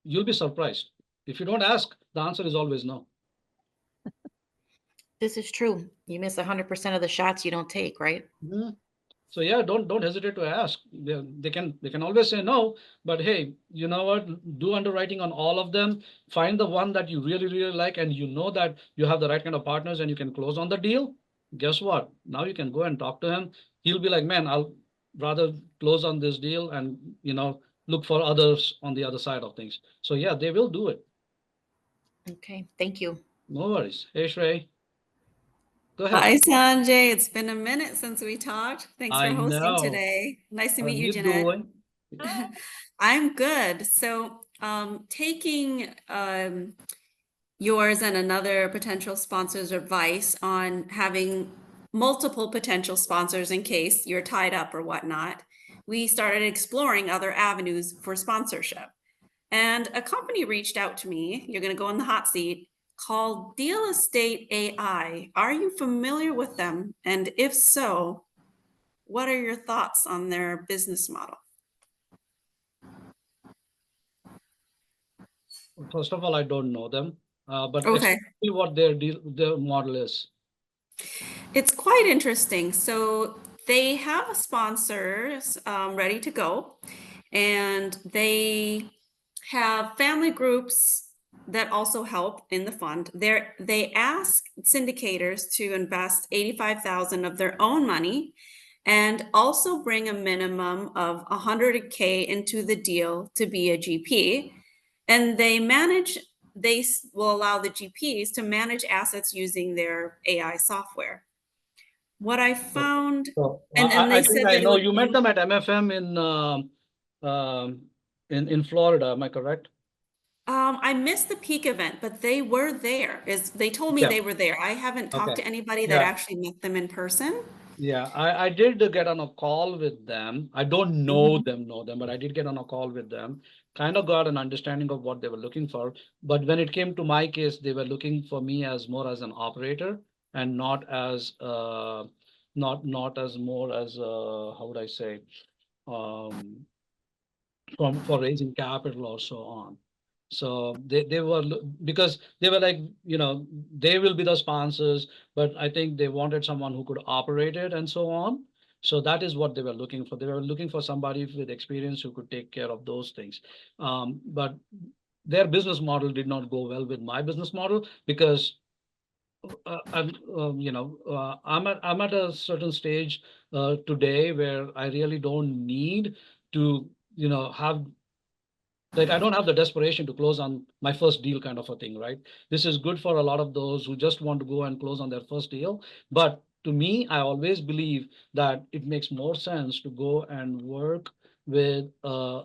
[SPEAKER 1] You'll be surprised. If you don't ask, the answer is always no.
[SPEAKER 3] This is true. You miss 100% of the shots you don't take, right?
[SPEAKER 1] Mhm. So yeah, don't hesitate to ask. They can always say no, but hey, you know what? Do underwriting on all of them. Find the one that you really like, and you know that you have the right kind of partners, and you can close on the deal. Guess what? Now you can go and talk to him. He'll be like, man, I'll rather close on this deal and look for others on the other side of things. So yeah, they will do it.
[SPEAKER 3] Okay, thank you.
[SPEAKER 1] No worries. Hey Shrey, go ahead.
[SPEAKER 4] Hi, Sanjay. It's been a minute since we talked. Thanks for
[SPEAKER 1] I
[SPEAKER 4] hosting
[SPEAKER 1] know.
[SPEAKER 4] today. Nice to
[SPEAKER 1] How are
[SPEAKER 4] meet you,
[SPEAKER 1] you
[SPEAKER 4] Jeanette.
[SPEAKER 1] doing?
[SPEAKER 4] I'm good. So, taking yours and another potential sponsor's advice on having multiple potential sponsors in case you're tied up or whatnot, we started exploring other avenues for sponsorship. And a company reached out to me, you're going to go in the hot seat, called Deal Estate AI. Are you familiar with them? And if so, what are your thoughts on their business model?
[SPEAKER 1] First of all, I don't know them, but
[SPEAKER 4] Okay.
[SPEAKER 1] explain me what their model is.
[SPEAKER 4] It's quite interesting. So they have sponsors ready to go, and they have family groups that also help in the fund. They ask syndicators to invest 85,000 of their own money and also bring a minimum of 100K into the deal to be a GP. And they will allow the GPs to manage assets using their AI software. What I found,
[SPEAKER 1] So
[SPEAKER 4] and
[SPEAKER 1] I
[SPEAKER 4] they
[SPEAKER 1] think
[SPEAKER 4] said
[SPEAKER 1] I
[SPEAKER 4] that it
[SPEAKER 1] know
[SPEAKER 4] would
[SPEAKER 1] you met
[SPEAKER 4] be,
[SPEAKER 1] them at MFM in Florida. Am I correct?
[SPEAKER 4] I missed the peak event, but they were there. They told me
[SPEAKER 1] Yeah.
[SPEAKER 4] they were there. I haven't talked
[SPEAKER 1] Okay.
[SPEAKER 4] to anybody that
[SPEAKER 1] Yeah.
[SPEAKER 4] actually met them in person.
[SPEAKER 1] Yeah. I did get on a call with them. I don't know them, but I did get on a call with them. Kind of got an understanding of what they were looking for. But when it came to my case, they were looking for me as more as an operator and not as not as more as how would I say um for raising capital or so on. So they were because they were like, they will be the sponsors, but I think they wanted someone who could operate it and so on. So that is what they were looking for. They were looking for somebody with experience who could take care of those things. But their business model did not go well with my business model because I'm at a certain stage today where I really don't need to have like I don't have the desperation to close on my first deal kind of a thing, right? This is good for a lot of those who just want to go and close on their first deal. But to me, I always believe that it makes more sense to go and work with a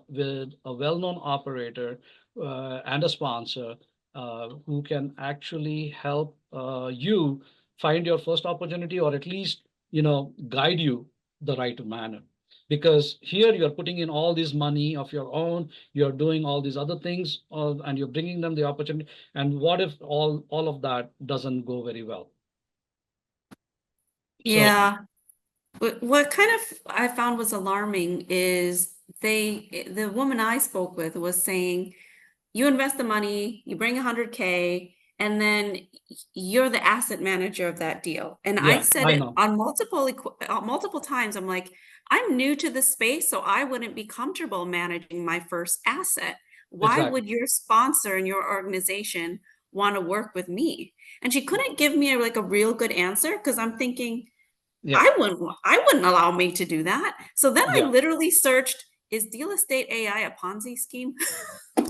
[SPEAKER 1] well-known operator and a sponsor who can actually help you find your first opportunity or at least guide you the right manner. Because here you're putting in all this money of your own, you're doing all these other things, and you're bringing them the opportunity. And what if all of that doesn't go very well? So
[SPEAKER 4] Yeah. What kind of I found was alarming is the woman I spoke with was saying, you invest the money, you bring 100K, and then you're the asset manager of that deal. And I
[SPEAKER 1] yeah,
[SPEAKER 4] said
[SPEAKER 1] I
[SPEAKER 4] it
[SPEAKER 1] know.
[SPEAKER 4] on multiple times. I'm like, I'm new to the space, so I wouldn't be comfortable managing my first asset. Why
[SPEAKER 1] Exactly.
[SPEAKER 4] would your sponsor and your organization want to work with me? And she couldn't give me like a real good answer because I'm thinking,
[SPEAKER 1] Yeah,
[SPEAKER 4] I wouldn't allow me to do that. So then I
[SPEAKER 1] yeah.
[SPEAKER 4] literally searched, is Deal Estate AI a Ponzi scheme?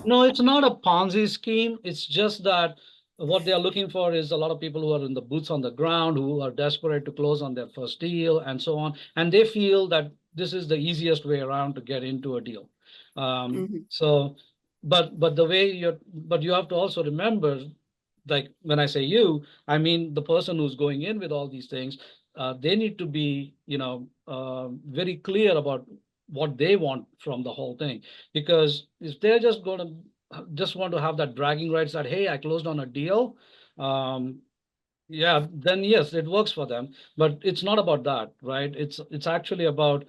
[SPEAKER 1] No, it's not a Ponzi scheme. It's just that what they are looking for is a lot of people who are in the boots on the ground, who are desperate to close on their first deal and so on. And they feel that this is the easiest way around to get into a deal.
[SPEAKER 4] Mhm.
[SPEAKER 1] So, but the way but you have to also remember, like when I say you, I mean the person who's going in with all these things, they need to be, very clear about what they want from the whole thing. Because if they're just going to just want to have that bragging rights that, hey, I closed on a deal, um, yeah, then yes, it works for them. But it's not about that, right? It's actually about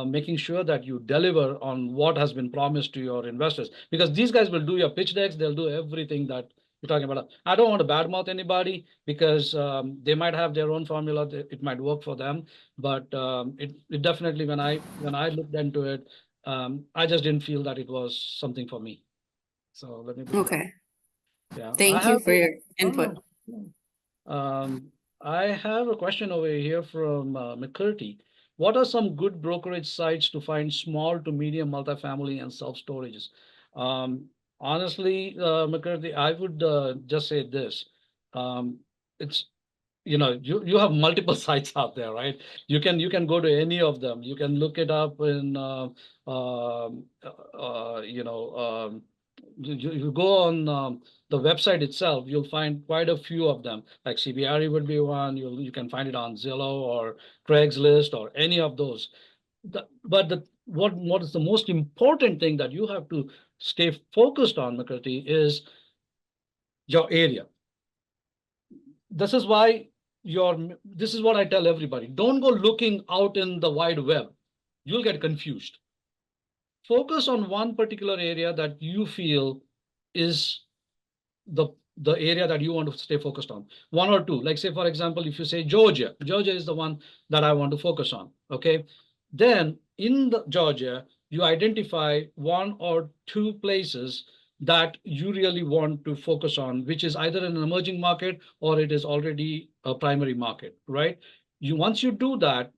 [SPEAKER 1] making sure that you deliver on what has been promised to your investors. Because these guys will do your pitch decks, they'll do everything that you're talking about. I don't want to badmouth anybody because they might have their own formula. It might work for them, but it definitely when I looked into it, I just didn't feel that it was something for me. So let me put it that way.
[SPEAKER 4] Okay.
[SPEAKER 1] Yeah, I
[SPEAKER 4] Thank you
[SPEAKER 1] have.
[SPEAKER 4] for your
[SPEAKER 1] Oh,
[SPEAKER 4] input.
[SPEAKER 1] no. I have a question over here from McCurdy. What are some good brokerage sites to find small to medium multifamily and self-storages? Um, Honestly, McCurdy, I would just say this. Um, it's you have multiple sites out there, right? You can go to any of them. You can look it up in um, you go on the website itself, you'll find quite a few of them. Like CBRE would be one. You can find it on Zillow or Craigslist or any of those. What is the most important thing that you have to stay focused on, McCarthy, is your area. This is why this is what I tell everybody. Don't go looking out in the wide web. You'll get confused. Focus on one particular area that you feel is the the area that you want to stay focused on. One or two. Like say, for example, if you say Georgia is the one that I want to focus on. Okay. Then in the Georgia, you identify one or two places that you really want to focus on, which is either an emerging market or it is already a primary market, right? Once you do that,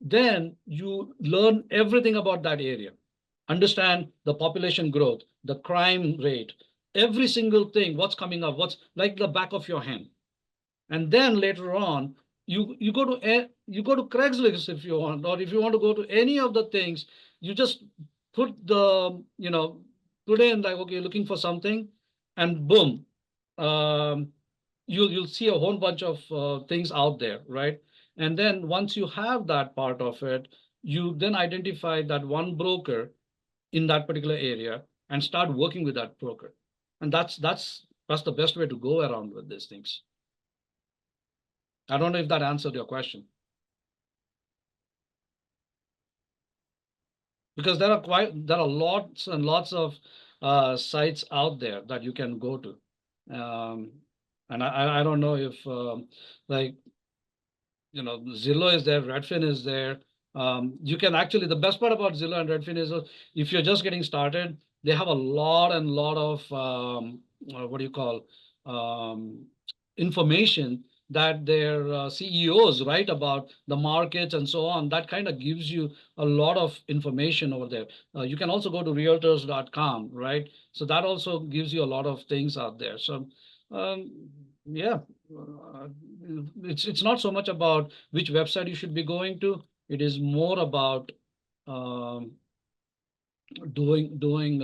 [SPEAKER 1] then you learn everything about that area, understand the population growth, the crime rate, every single thing, what's coming up, what's like the back of your hand. And then later on, you go to Craigslist if you want, or if you want to go to any of the things, you just put put in like, okay, looking for something, and boom, um, you'll see a whole bunch of things out there, right? And then once you have that part of it, you then identify that one broker in that particular area and start working with that broker. And that's the best way to go around with these things. I don't know if that answered your question. Because there are lots and lots of sites out there that you can go to. And I don't know if like Zillow is there, Redfin is there. You can actually, the best part about Zillow and Redfin is if you're just getting started, they have a lot of what do you call information that their CEOs write about the markets and so on. That kind of gives you a lot of information over there. You can also go to realtors.com, right? So that also gives you a lot of things out there. So yeah, uh, it's not so much about which website you should be going to. It is more about um, doing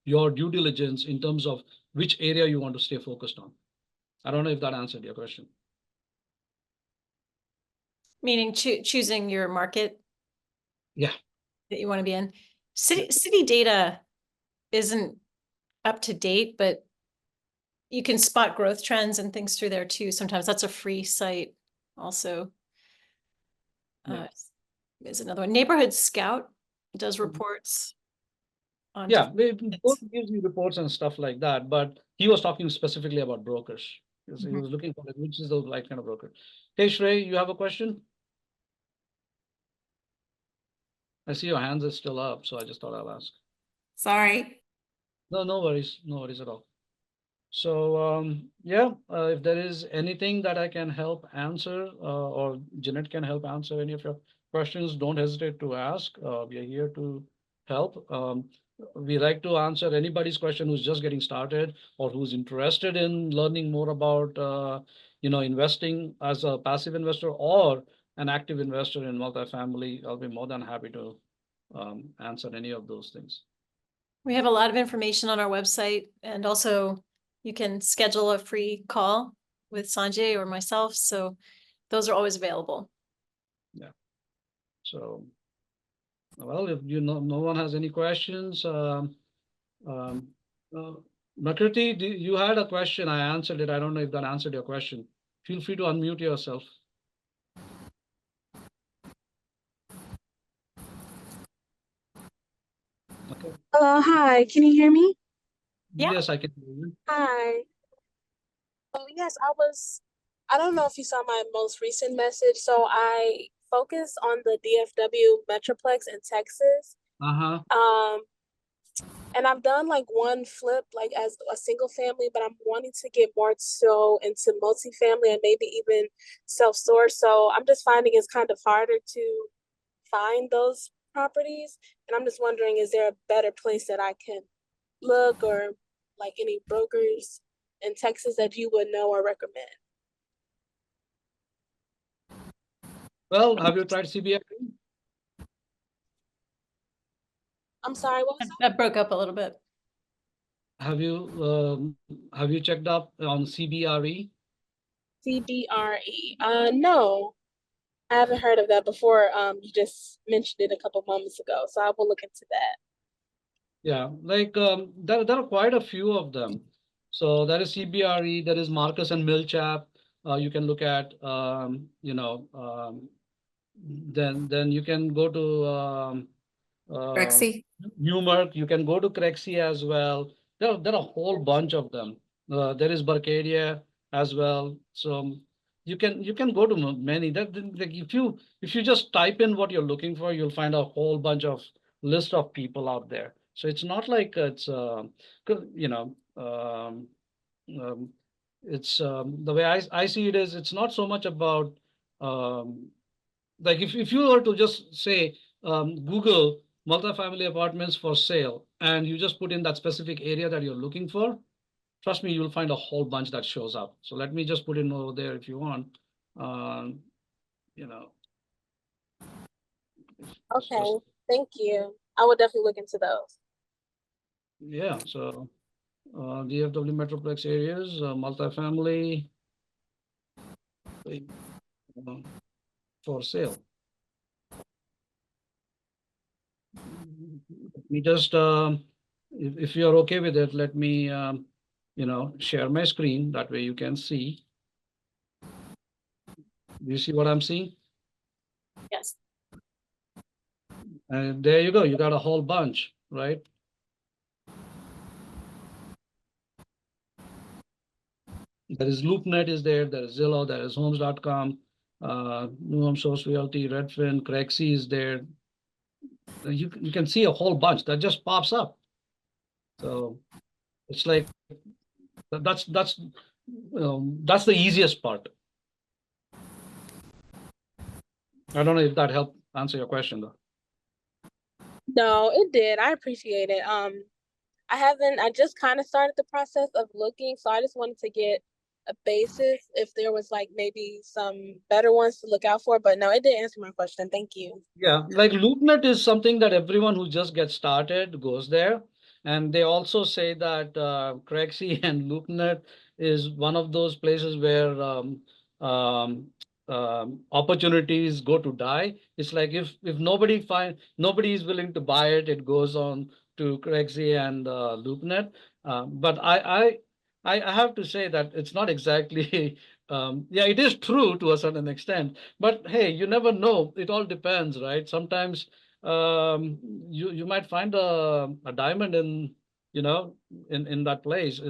[SPEAKER 1] your due diligence in terms of which area you want to stay focused on. I don't know if that answered your question.
[SPEAKER 2] Meaning choosing your market.
[SPEAKER 1] Yeah.
[SPEAKER 2] That you want to be in. City data isn't up to date, but you can spot growth trends and things through there too. Sometimes that's a free site also.
[SPEAKER 1] Yeah.
[SPEAKER 2] Is another one. Neighborhood Scout does
[SPEAKER 1] Mhm.
[SPEAKER 2] reports on
[SPEAKER 1] Yeah,
[SPEAKER 2] different
[SPEAKER 1] both gives you reports and stuff like that, but he was talking specifically about brokers. He
[SPEAKER 2] Mhm.
[SPEAKER 1] was looking for like, which is the right kind of broker. Hey, Shrey, you have a question? I see your hands is still up, so I just thought I'll ask.
[SPEAKER 4] Sorry.
[SPEAKER 1] No, no worries at all. So yeah, if there is anything that I can help answer, or Jeanette can help answer any of your questions, don't hesitate to ask. We are here to help. we like to answer anybody's question who's just getting started or who's interested in learning more about, investing as a passive investor or an active investor in multifamily. I'll be more than happy to answer any of those things.
[SPEAKER 2] We have a lot of information on our website, and also you can schedule a free call with Sanjay or myself. So those are always available.
[SPEAKER 1] So, well, if no one has any questions, um, Makriti, you had a question. I answered it. I don't know if that answered your question. Feel free to unmute yourself. Okay.
[SPEAKER 5] Hello, hi. Can you hear me?
[SPEAKER 2] Yeah.
[SPEAKER 1] Yes, I can hear you.
[SPEAKER 5] Hi. Oh, yes, I don't know if you saw my most recent message. So I focus on the DFW Metroplex in Texas.
[SPEAKER 1] Uh-huh.
[SPEAKER 5] And I've done like one flip, like as a single family, but I'm wanting to get more so into multifamily and maybe even self-storage. So I'm just finding it's kind of harder to find those properties. And I'm just wondering, is there a better place that I can look, or like any brokers in Texas that you would know or recommend?
[SPEAKER 1] Well, have you tried CBI?
[SPEAKER 5] I'm sorry, what was
[SPEAKER 2] That broke up a little bit.
[SPEAKER 1] Have you checked up on CBRE?
[SPEAKER 5] that? CBRE. No, I haven't heard of that before. You just mentioned it a couple moments ago, so I will look into that.
[SPEAKER 1] Yeah, like there are quite a few of them. So there is CBRE, there is Marcus and Millichap. You can look at, then you can go to uh,
[SPEAKER 4] Rexy.
[SPEAKER 1] Newmark. You can go to Crexy as well. There are a whole bunch of them. There is Barcadia as well. So you can go to many. Like if you just type in what you're looking for, you'll find a whole bunch of list of people out there. So it's not like it's you know um, it's the way I see it is it's not so much about um, like if you were to just say Google multifamily apartments for sale and you just put in that specific area that you're looking for, trust me, you'll find a whole bunch that shows up. So let me just put in over there if you want. Um, you know,
[SPEAKER 5] Okay, thank you. I will definitely look into those.
[SPEAKER 1] yeah. So DFW Metroplex areas, multifamily uh, for sale. Let me just, if you're okay with it, let me, share my screen. That way you can see. Do you see what I'm seeing?
[SPEAKER 2] Yes.
[SPEAKER 1] And there you go. You got a whole bunch, right? There is LoopNet is there. There is Zillow. There is Homes.com, New Home Source Realty, Redfin, Crexy is there. You can see a whole bunch that just pops up. So it's like that's the easiest part. I don't know if that helped answer your question though.
[SPEAKER 5] No, it did. I appreciate it. I just kind of started the process of looking, so I just wanted to get a basis if there was like maybe some better ones to look out for, but no, it did answer my question. Thank you.
[SPEAKER 1] Yeah, like LoopNet is something that everyone who just gets started goes there. And they also say that Crexy and LoopNet is one of those places where um, opportunities go to die. It's like if nobody is willing to buy it, it goes on to Crexy and LoopNet. But I have to say that it's not exactly yeah, it is true to a certain extent. But hey, you never know. It all depends, right? Sometimes you might find a diamond in that place.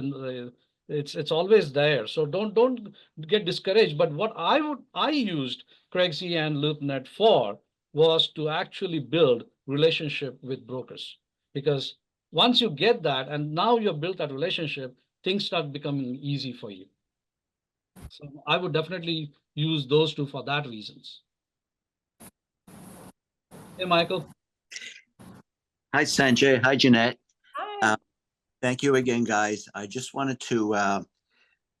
[SPEAKER 1] It's always there. So don't get discouraged. But what I used Craigsy and LoopNet for was to actually build relationship with brokers, because once you get that and now you've built that relationship, things start becoming easy for you. So I would definitely use those two for that reasons. Hey, Michael.
[SPEAKER 6] Hi, Sanjay. Hi, Jeanette.
[SPEAKER 2] Hi.
[SPEAKER 6] Thank you again, guys. I just wanted to,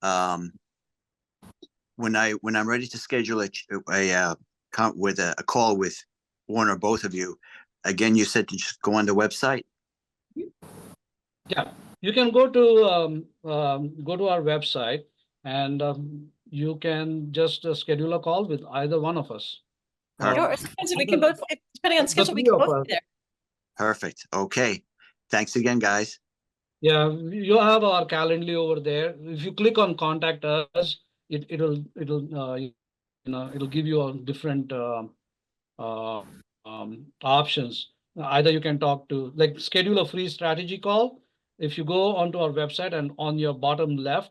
[SPEAKER 6] um, when I'm ready to schedule a call with one or both of you, again, you said to just go on the website.
[SPEAKER 1] Yeah, you can go to our website, and you can just schedule a call with either one of us.
[SPEAKER 6] Perfect.
[SPEAKER 2] Or sometimes we can both, depending on
[SPEAKER 1] the
[SPEAKER 2] schedule, we
[SPEAKER 1] three
[SPEAKER 2] can
[SPEAKER 1] of
[SPEAKER 2] both
[SPEAKER 1] us.
[SPEAKER 2] be there.
[SPEAKER 6] Perfect. Okay. Thanks again, guys.
[SPEAKER 1] Yeah, you have our Calendly over there. If you click on contact us, it'll it'll give you a different uh, options. Either you can talk to, like, schedule a free strategy call. If you go onto our website and on your bottom left,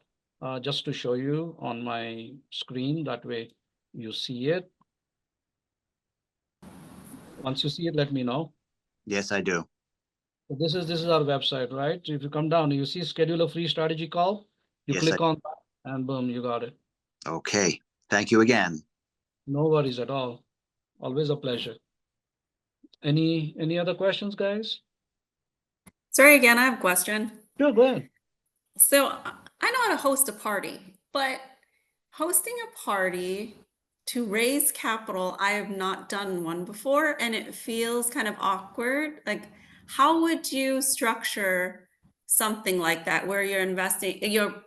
[SPEAKER 1] just to show you on my screen, that way you see it. Once you see it, let me know.
[SPEAKER 6] Yes, I do.
[SPEAKER 1] So this is our website, right? So if you come down, you see schedule a free strategy call. You
[SPEAKER 6] Yes,
[SPEAKER 1] click on that, and boom, you got it.
[SPEAKER 6] Okay. Thank you again.
[SPEAKER 1] No worries at all. Always a pleasure. Any other questions, guys?
[SPEAKER 4] Sorry again, I have a question.
[SPEAKER 1] Sure, go ahead.
[SPEAKER 4] So I know how to host a party, but hosting a party to raise capital, I have not done one before, and it feels kind of awkward. Like, how would you structure something like that where you're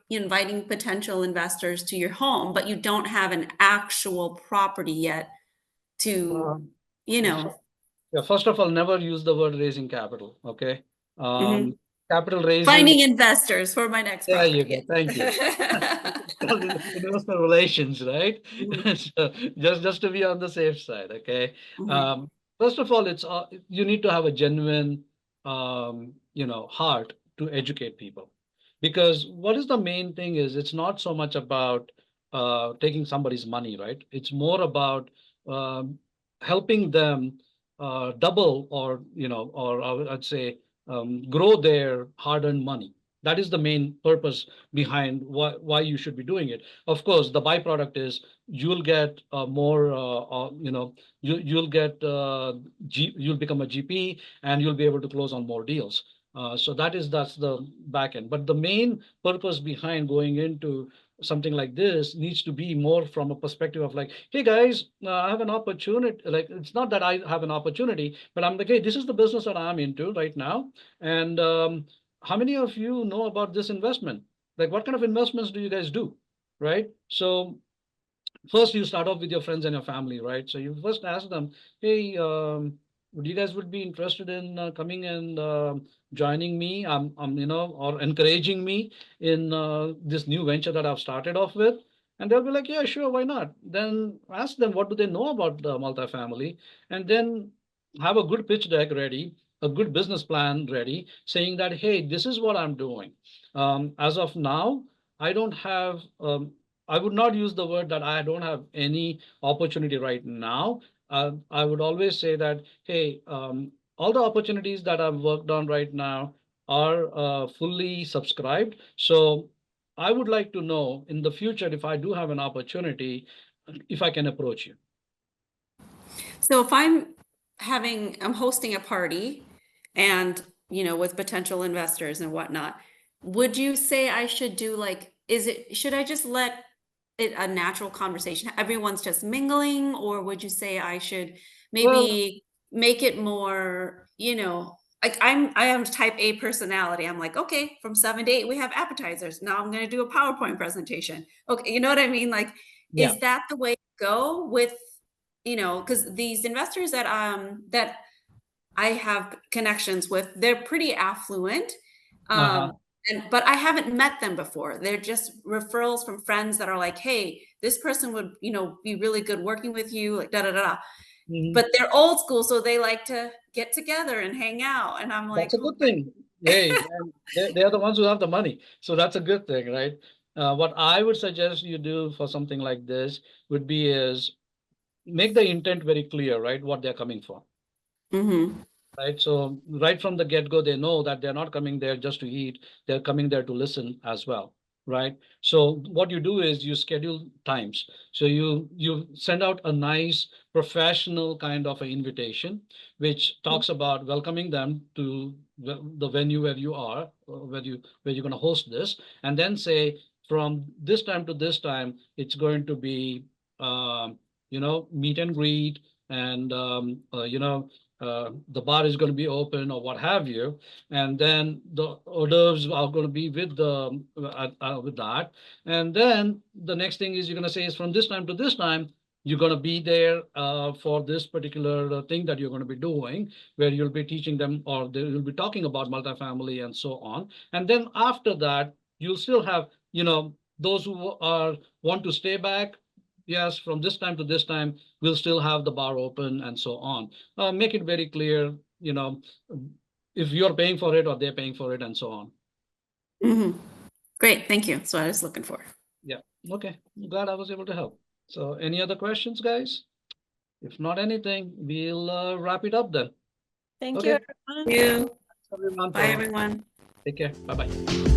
[SPEAKER 4] inviting potential investors to your home, but you don't have an actual property yet to,
[SPEAKER 1] Um,
[SPEAKER 4] you know,
[SPEAKER 1] Yeah, first of all, never use the word raising capital, okay?
[SPEAKER 4] mhm.
[SPEAKER 1] Capital raising,
[SPEAKER 4] Finding investors for my next
[SPEAKER 1] there you go,
[SPEAKER 4] property.
[SPEAKER 1] thank you. It's called investor relations, right?
[SPEAKER 4] Mhm.
[SPEAKER 1] So just to be on the safe side, okay?
[SPEAKER 4] Mhm.
[SPEAKER 1] First of all, it's you need to have a genuine, heart to educate people, because what is the main thing is, it's not so much about taking somebody's money, right? It's more about um, helping them double, or I'd say grow their hard-earned money. That is the main purpose behind why you should be doing it. Of course, the byproduct is you'll get more, you'll get you'll become a GP, and you'll be able to close on more deals. So that's the back end. But the main purpose behind going into something like this needs to be more from a perspective of, like, hey guys, I have an opportunity. Like, it's not that I have an opportunity, but I'm like, hey, this is the business that I'm into right now, and how many of you know about this investment? Like, what kind of investments do you guys do? Right? So first you start off with your friends and your family, right? So you first ask them, hey, would you guys would be interested in coming and joining me, or encouraging me in this new venture that I've started off with? And they'll be like, yeah, sure, why not? Then ask them, what do they know about the multifamily? And then have a good pitch deck ready, a good business plan ready, saying that, hey, this is what I'm doing. As of now, I don't have I would not use the word that I don't have any opportunity right now. I would always say that, hey, all the opportunities that I've worked on right now are fully subscribed. So I would like to know in the future, if I do have an opportunity, if I can approach you.
[SPEAKER 4] So if I'm hosting a party and, with potential investors and whatnot, would you say I should do should I just let it a natural conversation? Everyone's just mingling, or would you say I should
[SPEAKER 1] Well,
[SPEAKER 4] maybe make it more, like I am type A personality. I'm like, okay, from 7 to 8, we have appetizers. Now I'm going to do a PowerPoint presentation. Okay. You know what I mean? Like,
[SPEAKER 1] yeah.
[SPEAKER 4] is that the way to go with, because these investors that I have connections with, they're pretty affluent.
[SPEAKER 1] Uh-huh.
[SPEAKER 4] But I haven't met them before. They're just referrals from friends that are like, hey, this person would, be really good working with you, like da da da.
[SPEAKER 1] Mhm.
[SPEAKER 4] But they're old school, so they like to get together and hang out. And I'm like,
[SPEAKER 1] That's a
[SPEAKER 4] oh
[SPEAKER 1] good thing. Hey, and they are the ones who have the money. So that's a good thing, right? What I would suggest you do for something like this would be is make the intent very clear, right? What they're coming for,
[SPEAKER 4] mm-hmm.
[SPEAKER 1] right? So right from the get-go, they know that they're not coming there just to eat. They're coming there to listen as well. right? So what you do is you schedule times. So you send out a nice professional kind of an invitation, which talks about welcoming them to the venue where you are, where you're going to host this, and then say from this time to this time, it's going to be meet and greet, and the bar is going to be open or what have you, and then the hors d'oeuvres are going to be with that, and then the next thing is you're going to say is from this time to this time you're going to be there for this particular thing that you're going to be doing, where you'll be teaching them or you'll be talking about multifamily and so on. And then after that, you'll still have, those who are want to stay back. Yes, from this time to this time, we'll still have the bar open and so on. Make it very clear, if you're paying for it or they're paying for it and so on.
[SPEAKER 4] Mhm. Great, thank you. That's what I was looking for.
[SPEAKER 1] Yeah, okay. I'm glad I was able to help. So any other questions, guys? If not anything, we'll wrap it up then.
[SPEAKER 2] Thank
[SPEAKER 1] Okay.
[SPEAKER 2] you, everyone.
[SPEAKER 4] Thank you.
[SPEAKER 1] Everyone,
[SPEAKER 4] Bye, everyone.
[SPEAKER 1] take care. Bye-bye.